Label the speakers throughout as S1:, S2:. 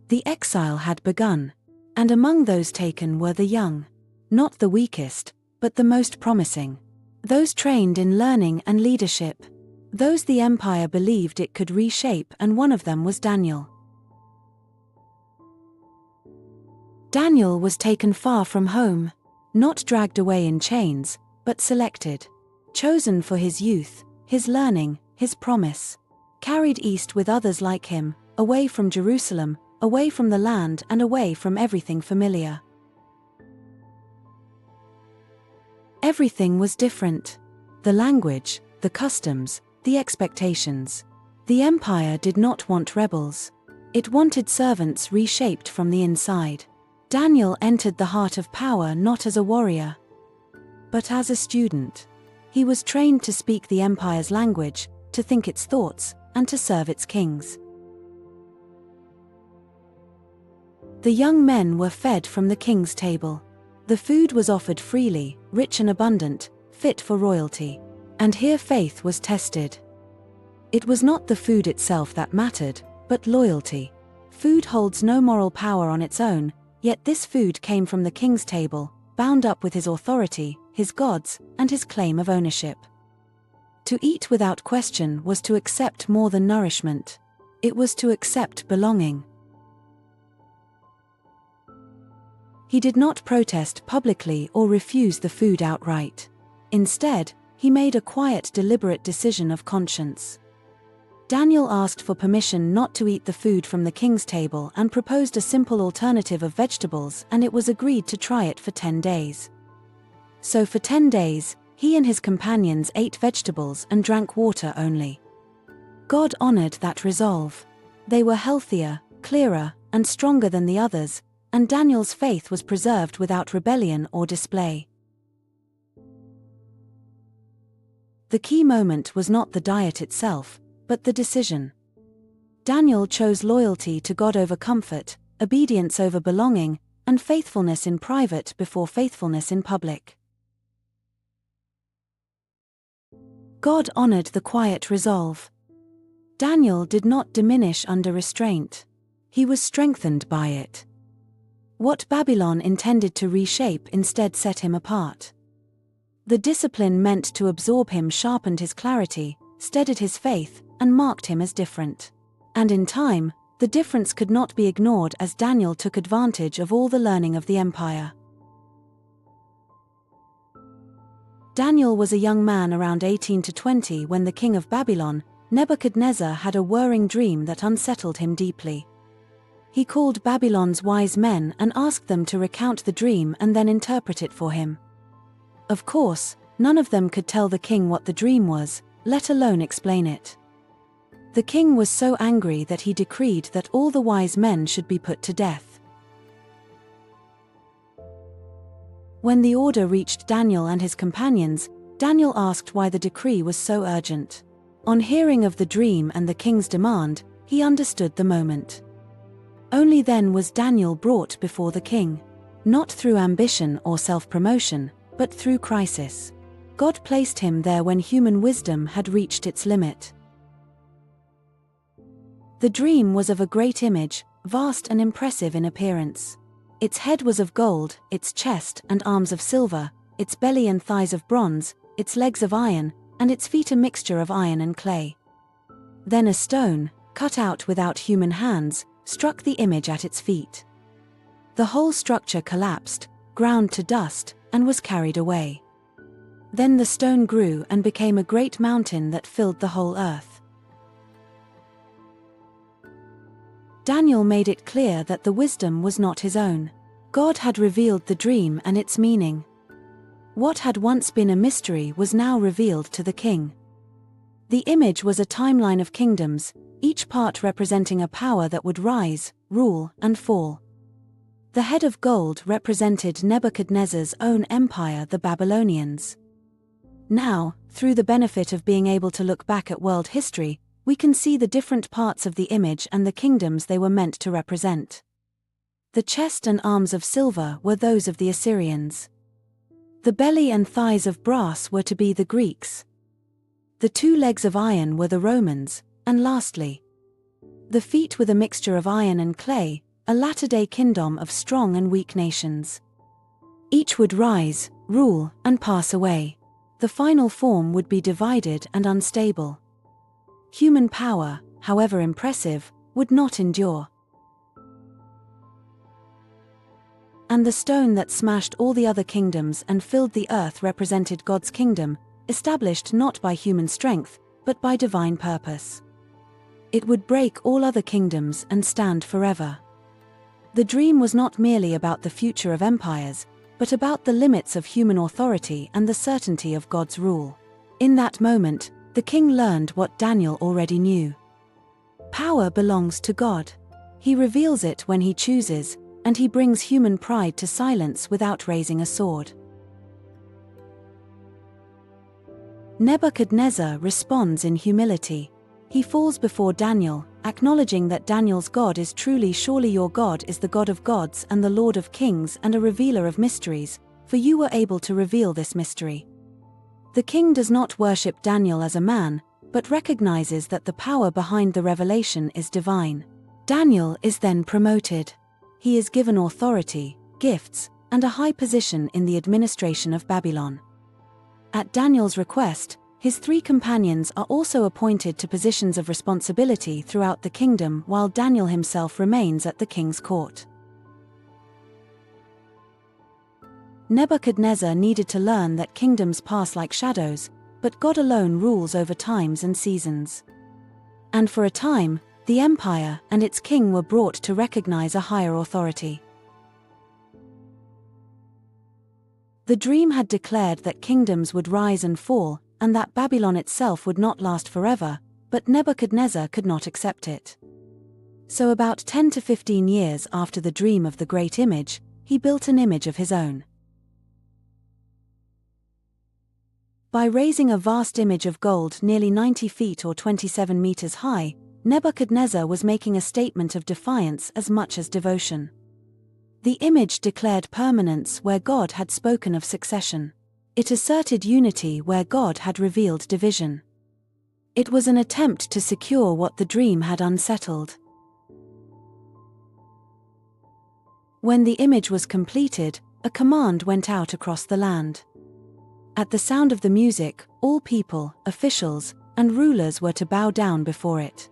S1: The exile had begun, and among those taken were the young. Not the weakest, but the most promising. Those trained in learning and leadership. Those the empire believed it could reshape, and one of them was Daniel. Daniel was taken far from home, not dragged away in chains, but selected. Chosen for his youth, his learning, his promise. Carried east with others like him, away from Jerusalem, away from the land and away from everything familiar. Everything was different. The language, the customs, the expectations. The empire did not want rebels. It wanted servants reshaped from the inside. Daniel entered the heart of power not as a warrior, but as a student. He was trained to speak the empire's language, to think its thoughts, and to serve its kings. The young men were fed from the king's table. The food was offered freely, rich and abundant, fit for royalty. And here faith was tested. It was not the food itself that mattered, but loyalty. Food holds no moral power on its own, yet this food came from the king's table, bound up with his authority, his gods, and his claim of ownership. To eat without question was to accept more than nourishment. It was to accept belonging. He did not protest publicly or refuse the food outright. Instead, he made a quiet, deliberate decision of conscience. Daniel asked for permission not to eat the food from the king's table and proposed a simple alternative of vegetables, and it was agreed to try it for 10 days. So for 10 days, he and his companions ate vegetables and drank water only. God honored that resolve. They were healthier, clearer, and stronger than the others, and Daniel's faith was preserved without rebellion or display. The key moment was not the diet itself, but the decision. Daniel chose loyalty to God over comfort, obedience over belonging, and faithfulness in private before faithfulness in public. God honored the quiet resolve. Daniel did not diminish under restraint. He was strengthened by it. What Babylon intended to reshape instead set him apart. The discipline meant to absorb him sharpened his clarity, steadied his faith, and marked him as different. And in time, the difference could not be ignored as Daniel took advantage of all the learning of the empire. Daniel was a young man around 18 to 20 when the king of Babylon, Nebuchadnezzar, had a whirring dream that unsettled him deeply. He called Babylon's wise men and asked them to recount the dream and then interpret it for him. Of course, none of them could tell the king what the dream was, let alone explain it. The king was so angry that he decreed that all the wise men should be put to death. When the order reached Daniel and his companions, Daniel asked why the decree was so urgent. On hearing of the dream and the king's demand, he understood the moment. Only then was Daniel brought before the king. Not through ambition or self-promotion, but through crisis. God placed him there when human wisdom had reached its limit. The dream was of a great image, vast and impressive in appearance. Its head was of gold, its chest and arms of silver, its belly and thighs of bronze, its legs of iron, and its feet a mixture of iron and clay. Then a stone, cut out without human hands, struck the image at its feet. The whole structure collapsed, ground to dust, and was carried away. Then the stone grew and became a great mountain that filled the whole earth. Daniel made it clear that the wisdom was not his own. God had revealed the dream and its meaning. What had once been a mystery was now revealed to the king. The image was a timeline of kingdoms, each part representing a power that would rise, rule, and fall. The head of gold represented Nebuchadnezzar's own empire, the Babylonians. Now, through the benefit of being able to look back at world history, we can see the different parts of the image and the kingdoms they were meant to represent. The chest and arms of silver were those of the Assyrians. The belly and thighs of brass were to be the Greeks. The 2 legs of iron were the Romans, and lastly, the feet with a mixture of iron and clay a latter-day kingdom of strong and weak nations. Each would rise, rule, and pass away. The final form would be divided and unstable. Human power, however impressive, would not endure. And the stone that smashed all the other kingdoms and filled the earth represented God's kingdom, established not by human strength, but by divine purpose. It would break all other kingdoms and stand forever. The dream was not merely about the future of empires, but about the limits of human authority and the certainty of God's rule. In that moment, the king learned what Daniel already knew. Power belongs to God. He reveals it when he chooses, and he brings human pride to silence without raising a sword. Nebuchadnezzar responds in humility. He falls before Daniel, acknowledging that Daniel's God is truly surely your God is the God of gods and the Lord of kings and a revealer of mysteries, for you were able to reveal this mystery. The king does not worship Daniel as a man, but recognizes that the power behind the revelation is divine. Daniel is then promoted. He is given authority, gifts, and a high position in the administration of Babylon. At Daniel's request, his 3 companions are also appointed to positions of responsibility throughout the kingdom while Daniel himself remains at the king's court. Nebuchadnezzar needed to learn that kingdoms pass like shadows, but God alone rules over times and seasons. And for a time, the empire and its king were brought to recognize a higher authority. The dream had declared that kingdoms would rise and fall, and that Babylon itself would not last forever, but Nebuchadnezzar could not accept it. So about 10 to 15 years after the dream of the great image, he built an image of his own. By raising a vast image of gold nearly 90 feet or 27 meters high, Nebuchadnezzar was making a statement of defiance as much as devotion. The image declared permanence where God had spoken of succession. It asserted unity where God had revealed division. It was an attempt to secure what the dream had unsettled. When the image was completed, a command went out across the land. At the sound of the music, all people, officials, and rulers were to bow down before it.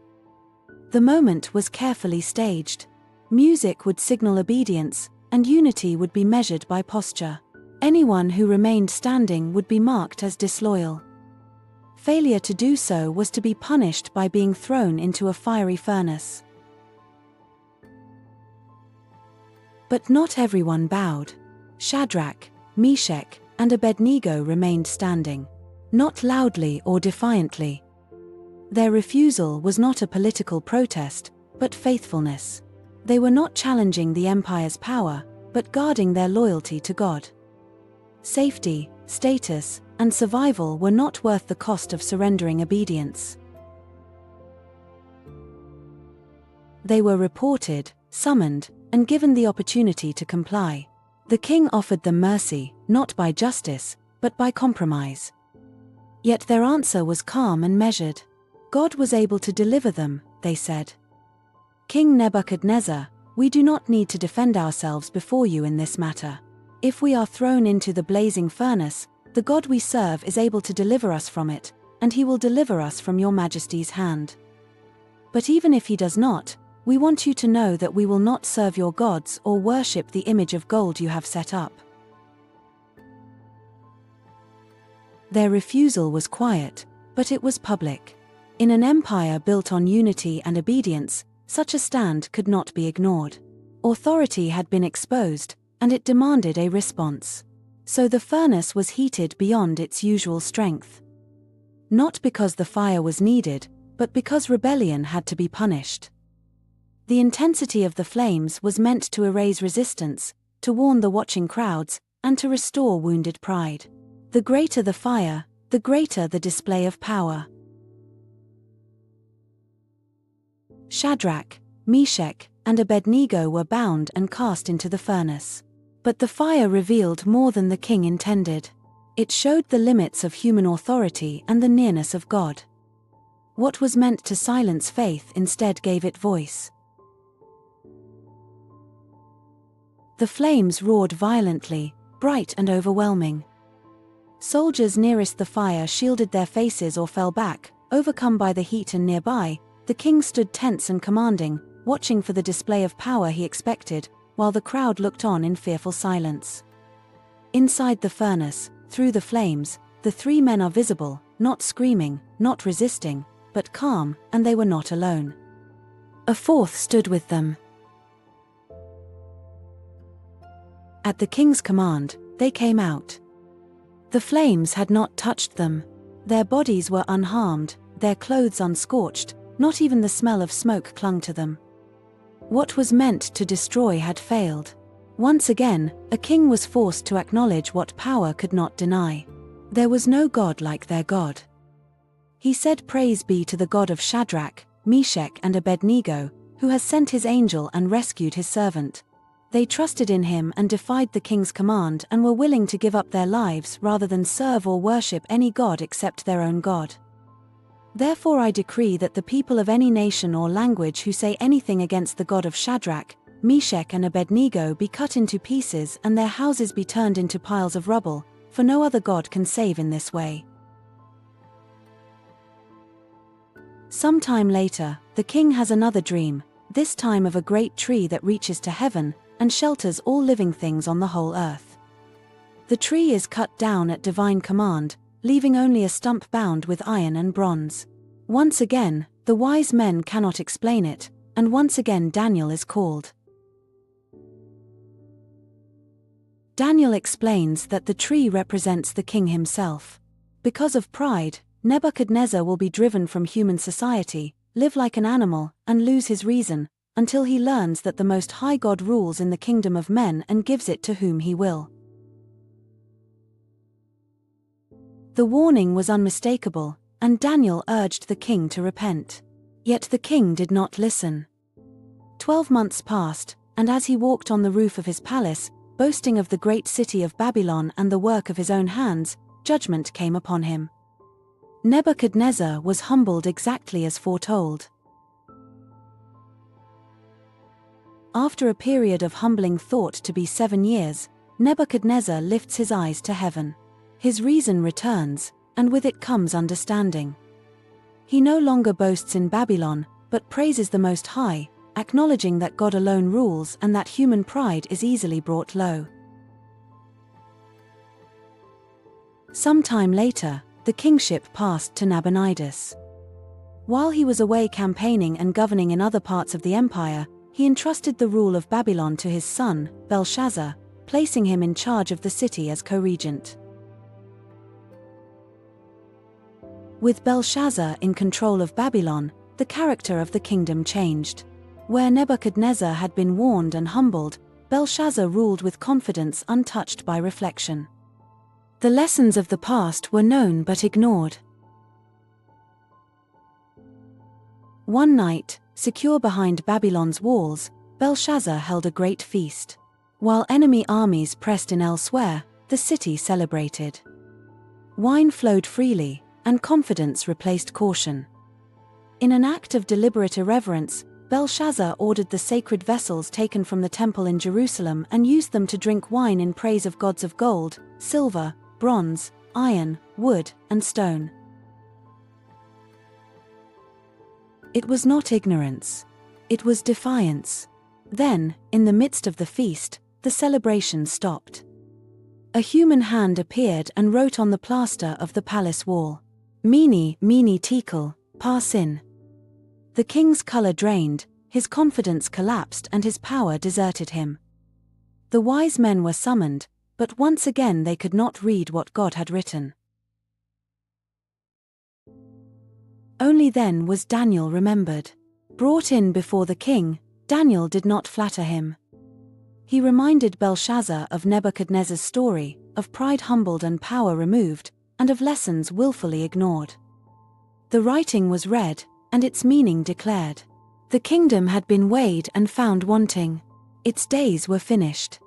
S1: The moment was carefully staged. Music would signal obedience, and unity would be measured by posture. Anyone who remained standing would be marked as disloyal. Failure to do so was to be punished by being thrown into a fiery furnace. But not everyone bowed. Shadrach, Meshach, and Abednego remained standing. Not loudly or defiantly. Their refusal was not a political protest, but faithfulness. They were not challenging the empire's power, but guarding their loyalty to God. Safety, status, and survival were not worth the cost of surrendering obedience. They were reported, summoned, and given the opportunity to comply. The king offered them mercy, not by justice, but by compromise. Yet their answer was calm and measured. God was able to deliver them, they said. King Nebuchadnezzar, we do not need to defend ourselves before you in this matter. If we are thrown into the blazing furnace, the God we serve is able to deliver us from it, and he will deliver us from your majesty's hand. But even if he does not, we want you to know that we will not serve your gods or worship the image of gold you have set up. Their refusal was quiet, but it was public. In an empire built on unity and obedience, such a stand could not be ignored. Authority had been exposed, and it demanded a response. So the furnace was heated beyond its usual strength. Not because the fire was needed, but because rebellion had to be punished. The intensity of the flames was meant to erase resistance, to warn the watching crowds, and to restore wounded pride. The greater the fire, the greater the display of power. Shadrach, Meshach, and Abednego were bound and cast into the furnace. But the fire revealed more than the king intended. It showed the limits of human authority and the nearness of God. What was meant to silence faith instead gave it voice. The flames roared violently, bright and overwhelming. Soldiers nearest the fire shielded their faces or fell back, overcome by the heat, and nearby, the king stood tense and commanding, watching for the display of power he expected, while the crowd looked on in fearful silence. Inside the furnace, through the flames, the three men are visible, not screaming, not resisting, but calm, and they were not alone. A fourth stood with them. At the king's command, they came out. The flames had not touched them. Their bodies were unharmed, their clothes unscorched, not even the smell of smoke clung to them. What was meant to destroy had failed. Once again, a king was forced to acknowledge what power could not deny. There was no God like their God. He said, "Praise be to the God of Shadrach, Meshach and Abednego, who has sent his angel and rescued his servant." They trusted in him and defied the king's command and were willing to give up their lives rather than serve or worship any god except their own God. Therefore I decree that the people of any nation or language who say anything against the God of Shadrach, Meshach and Abednego be cut into pieces and their houses be turned into piles of rubble, for no other God can save in this way. Some time later, the king has another dream, this time of a great tree that reaches to heaven and shelters all living things on the whole earth. The tree is cut down at divine command, leaving only a stump bound with iron and bronze. Once again, the wise men cannot explain it, and once again Daniel is called. Daniel explains that the tree represents the king himself. Because of pride, Nebuchadnezzar will be driven from human society, live like an animal, and lose his reason, until he learns that the Most High God rules in the kingdom of men and gives it to whom he will. The warning was unmistakable, and Daniel urged the king to repent. Yet the king did not listen. 12 months passed, and as he walked on the roof of his palace, boasting of the great city of Babylon and the work of his own hands, judgment came upon him. Nebuchadnezzar was humbled exactly as foretold. After a period of humbling thought to be 7 years, Nebuchadnezzar lifts his eyes to heaven. His reason returns, and with it comes understanding. He no longer boasts in Babylon, but praises the Most High, acknowledging that God alone rules and that human pride is easily brought low. Some time later, the kingship passed to Nabonidus. While he was away campaigning and governing in other parts of the empire, he entrusted the rule of Babylon to his son, Belshazzar, placing him in charge of the city as co-regent. With Belshazzar in control of Babylon, the character of the kingdom changed. Where Nebuchadnezzar had been warned and humbled, Belshazzar ruled with confidence untouched by reflection. The lessons of the past were known but ignored. One night, secure behind Babylon's walls, Belshazzar held a great feast. While enemy armies pressed in elsewhere, the city celebrated. Wine flowed freely, and confidence replaced caution. In an act of deliberate irreverence, Belshazzar ordered the sacred vessels taken from the temple in Jerusalem and used them to drink wine in praise of gods of gold, silver, bronze, iron, wood, and stone. It was not ignorance. It was defiance. Then, in the midst of the feast, the celebration stopped. A human hand appeared and wrote on the plaster of the palace wall, "Mene, mene tekel, parsin." The king's color drained, his confidence collapsed and his power deserted him. The wise men were summoned, but once again they could not read what God had written. Only then was Daniel remembered. Brought in before the king, Daniel did not flatter him. He reminded Belshazzar of Nebuchadnezzar's story, of pride humbled and power removed, and of lessons willfully ignored. The writing was read, and its meaning declared. The kingdom had been weighed and found wanting. Its days were finished.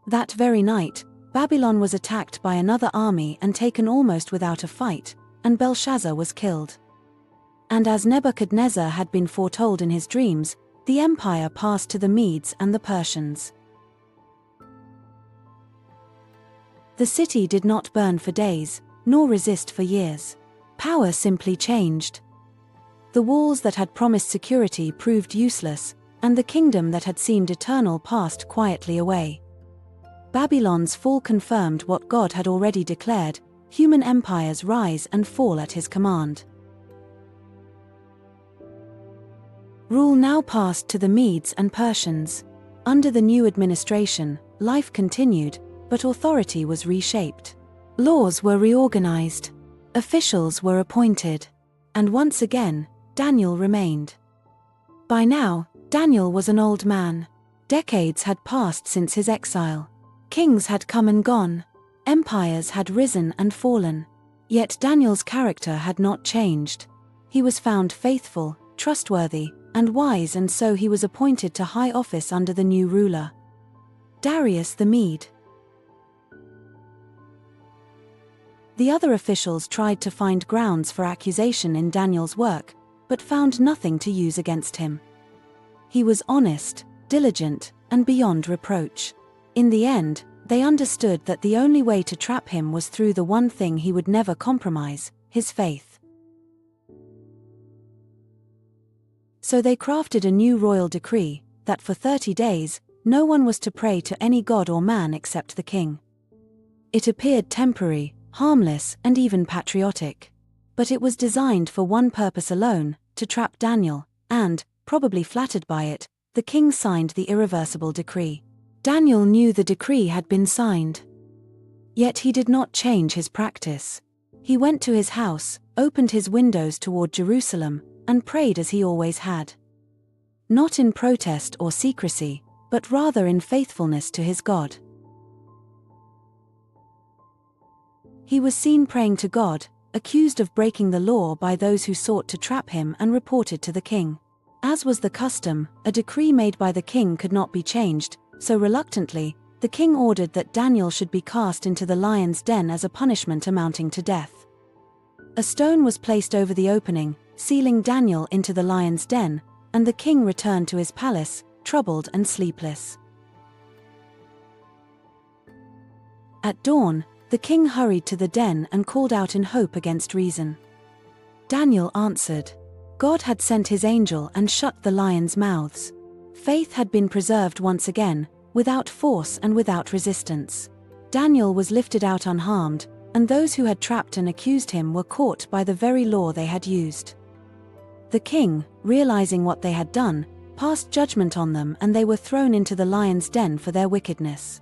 S1: That very night, Babylon was attacked by another army and taken almost without a fight, and Belshazzar was killed. And as Nebuchadnezzar had been foretold in his dreams, the empire passed to the Medes and the Persians. The city did not burn for days, nor resist for years. Power simply changed. The walls that had promised security proved useless, and the kingdom that had seemed eternal passed quietly away. Babylon's fall confirmed what God had already declared: human empires rise and fall at his command. Rule now passed to the Medes and Persians. Under the new administration, life continued, but authority was reshaped. Laws were reorganized. Officials were appointed. And once again, Daniel remained. By now, Daniel was an old man. Decades had passed since his exile. Kings had come and gone. Empires had risen and fallen. Yet Daniel's character had not changed. He was found faithful, trustworthy, and wise, and so he was appointed to high office under the new ruler, Darius the Mede. The other officials tried to find grounds for accusation in Daniel's work, but found nothing to use against him. He was honest, diligent, and beyond reproach. In the end, they understood that the only way to trap him was through the one thing he would never compromise: his faith. So they crafted a new royal decree, that for 30 days, no one was to pray to any god or man except the king. It appeared temporary, harmless, and even patriotic. But it was designed for one purpose alone: to trap Daniel, and, probably flattered by it, the king signed the irreversible decree. Daniel knew the decree had been signed. Yet he did not change his practice. He went to his house, opened his windows toward Jerusalem, and prayed as he always had. Not in protest or secrecy, but rather in faithfulness to his God. He was seen praying to God, accused of breaking the law by those who sought to trap him, and reported to the king. As was the custom, a decree made by the king could not be changed, so reluctantly, the king ordered that Daniel should be cast into the lion's den as a punishment amounting to death. A stone was placed over the opening, sealing Daniel into the lion's den, and the king returned to his palace, troubled and sleepless. At dawn, the king hurried to the den and called out in hope against reason. Daniel answered. God had sent his angel and shut the lions' mouths. Faith had been preserved once again, without force and without resistance. Daniel was lifted out unharmed, and those who had trapped and accused him were caught by the very law they had used. The king, realizing what they had done, passed judgment on them, and they were thrown into the lion's den for their wickedness.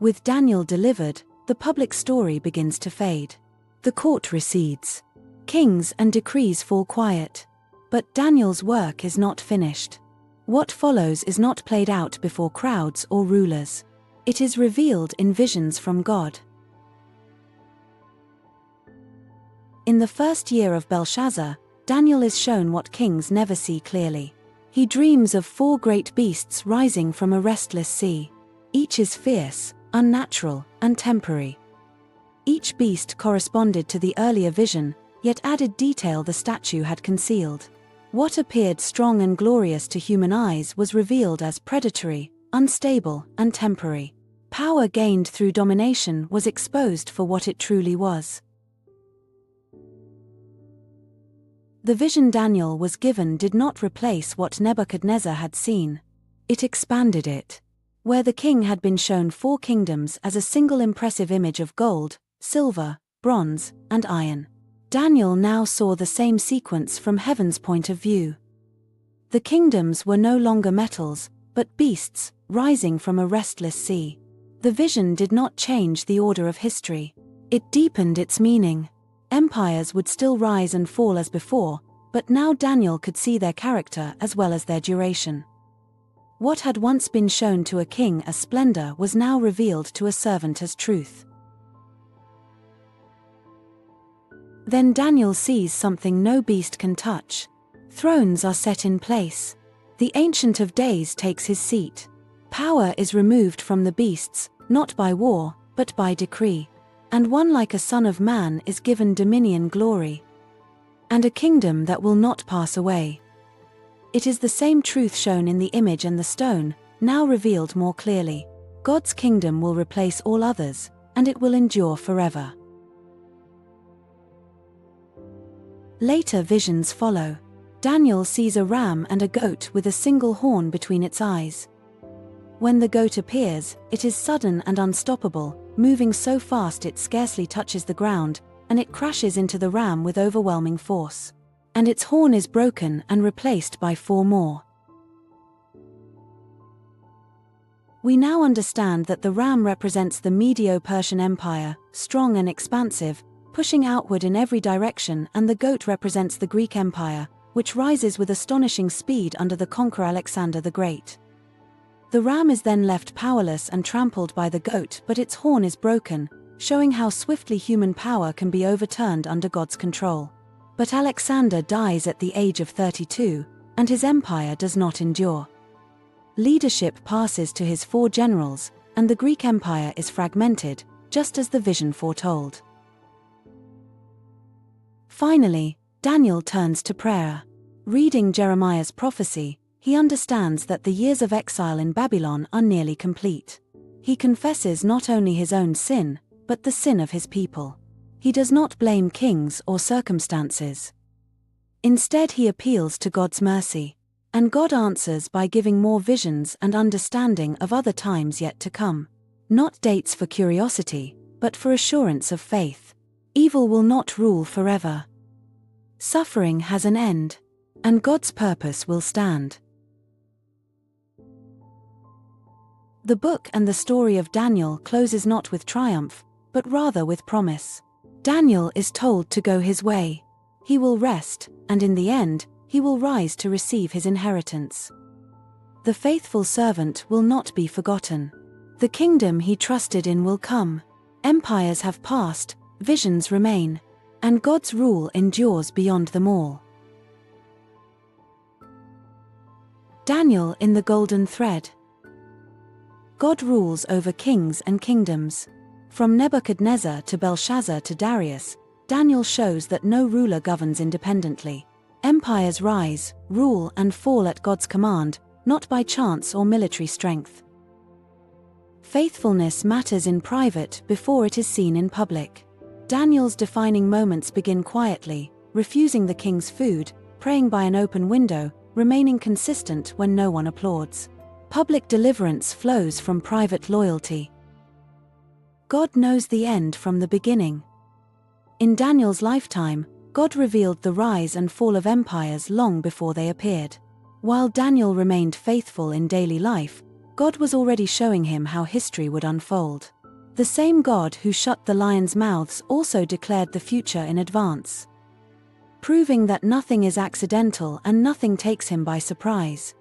S1: With Daniel delivered, the public story begins to fade. The court recedes. Kings and decrees fall quiet. But Daniel's work is not finished. What follows is not played out before crowds or rulers. It is revealed in visions from God. In the first year of Belshazzar, Daniel is shown what kings never see clearly. He dreams of 4 great beasts rising from a restless sea. Each is fierce, unnatural, and temporary. Each beast corresponded to the earlier vision, yet added detail the statue had concealed. What appeared strong and glorious to human eyes was revealed as predatory, unstable, and temporary. Power gained through domination was exposed for what it truly was. The vision Daniel was given did not replace what Nebuchadnezzar had seen. It expanded it. Where the king had been shown 4 kingdoms as a single impressive image of gold, silver, bronze, and iron, Daniel now saw the same sequence from heaven's point of view. The kingdoms were no longer metals, but beasts, rising from a restless sea. The vision did not change the order of history. It deepened its meaning. Empires would still rise and fall as before, but now Daniel could see their character as well as their duration. What had once been shown to a king as splendor was now revealed to a servant as truth. Then Daniel sees something no beast can touch. Thrones are set in place. The Ancient of Days takes his seat. Power is removed from the beasts, not by war, but by decree. And one like a son of man is given dominion glory. and a kingdom that will not pass away. It is the same truth shown in the image and the stone, now revealed more clearly. God's kingdom will replace all others, and it will endure forever. Later visions follow. Daniel sees a ram and a goat with a single horn between its eyes. When the goat appears, it is sudden and unstoppable, moving so fast it scarcely touches the ground, and it crashes into the ram with overwhelming force. And its horn is broken and replaced by 4 more. We now understand that the ram represents the Medo-Persian Empire, strong and expansive, pushing outward in every direction, and the goat represents the Greek Empire, which rises with astonishing speed under the conqueror Alexander the Great. The ram is then left powerless and trampled by the goat, but its horn is broken, showing how swiftly human power can be overturned under God's control. But Alexander dies at the age of 32, and his empire does not endure. Leadership passes to his 4 generals, and the Greek Empire is fragmented, just as the vision foretold. Finally, Daniel turns to prayer. Reading Jeremiah's prophecy, he understands that the years of exile in Babylon are nearly complete. He confesses not only his own sin, but the sin of his people. He does not blame kings or circumstances. Instead, he appeals to God's mercy. And God answers by giving more visions and understanding of other times yet to come. Not dates for curiosity, but for assurance of faith. Evil will not rule forever. Suffering has an end, and God's purpose will stand. The book and the story of Daniel closes not with triumph, but rather with promise. Daniel is told to go his way. He will rest, and in the end, he will rise to receive his inheritance. The faithful servant will not be forgotten. The kingdom he trusted in will come. Empires have passed, visions remain, and God's rule endures beyond them all. Daniel in the golden thread. God rules over kings and kingdoms. From Nebuchadnezzar to Belshazzar to Darius, Daniel shows that no ruler governs independently. Empires rise, rule, and fall at God's command, not by chance or military strength. Faithfulness matters in private before it is seen in public. Daniel's defining moments begin quietly, refusing the king's food, praying by an open window, remaining consistent when no one applauds. Public deliverance flows from private loyalty. God knows the end from the beginning. In Daniel's lifetime, God revealed the rise and fall of empires long before they appeared. While Daniel remained faithful in daily life, God was already showing him how history would unfold. The same God who shut the lions' mouths also declared the future in advance, proving that nothing is accidental and nothing takes him by surprise.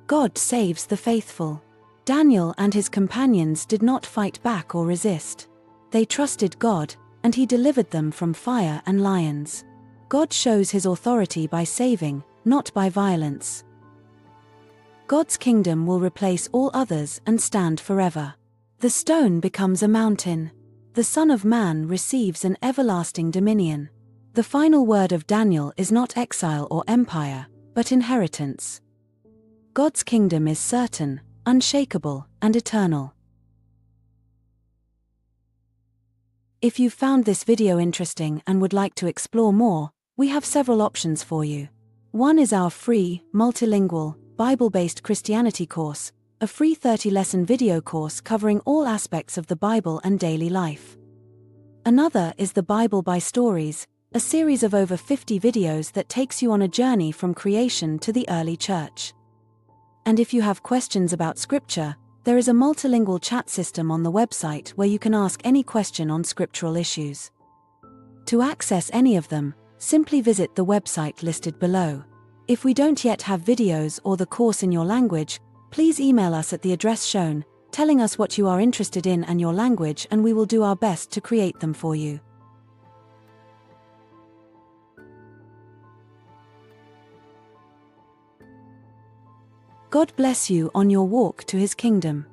S1: God saves the faithful. Daniel and his companions did not fight back or resist. They trusted God, and he delivered them from fire and lions. God shows his authority by saving, not by violence. God's kingdom will replace all others and stand forever. The stone becomes a mountain. The Son of Man receives an everlasting dominion. The final word of Daniel is not exile or empire, but inheritance. God's kingdom is certain, unshakable, and eternal. If you found this video interesting and would like to explore more, we have several options for you. One is our free, multilingual, Bible-based Christianity course, a free 30-lesson video course covering all aspects of the Bible and daily life. Another is the Bible by Stories, a series of over 50 videos that takes you on a journey from creation to the early church. And if you have questions about Scripture, there is a multilingual chat system on the website where you can ask any question on scriptural issues. To access any of them, simply visit the website listed below. If we don't yet have videos or the course in your language, please email us at the address shown, telling us what you are interested in and your language, and we will do our best to create them for you. God bless you on your walk to His kingdom.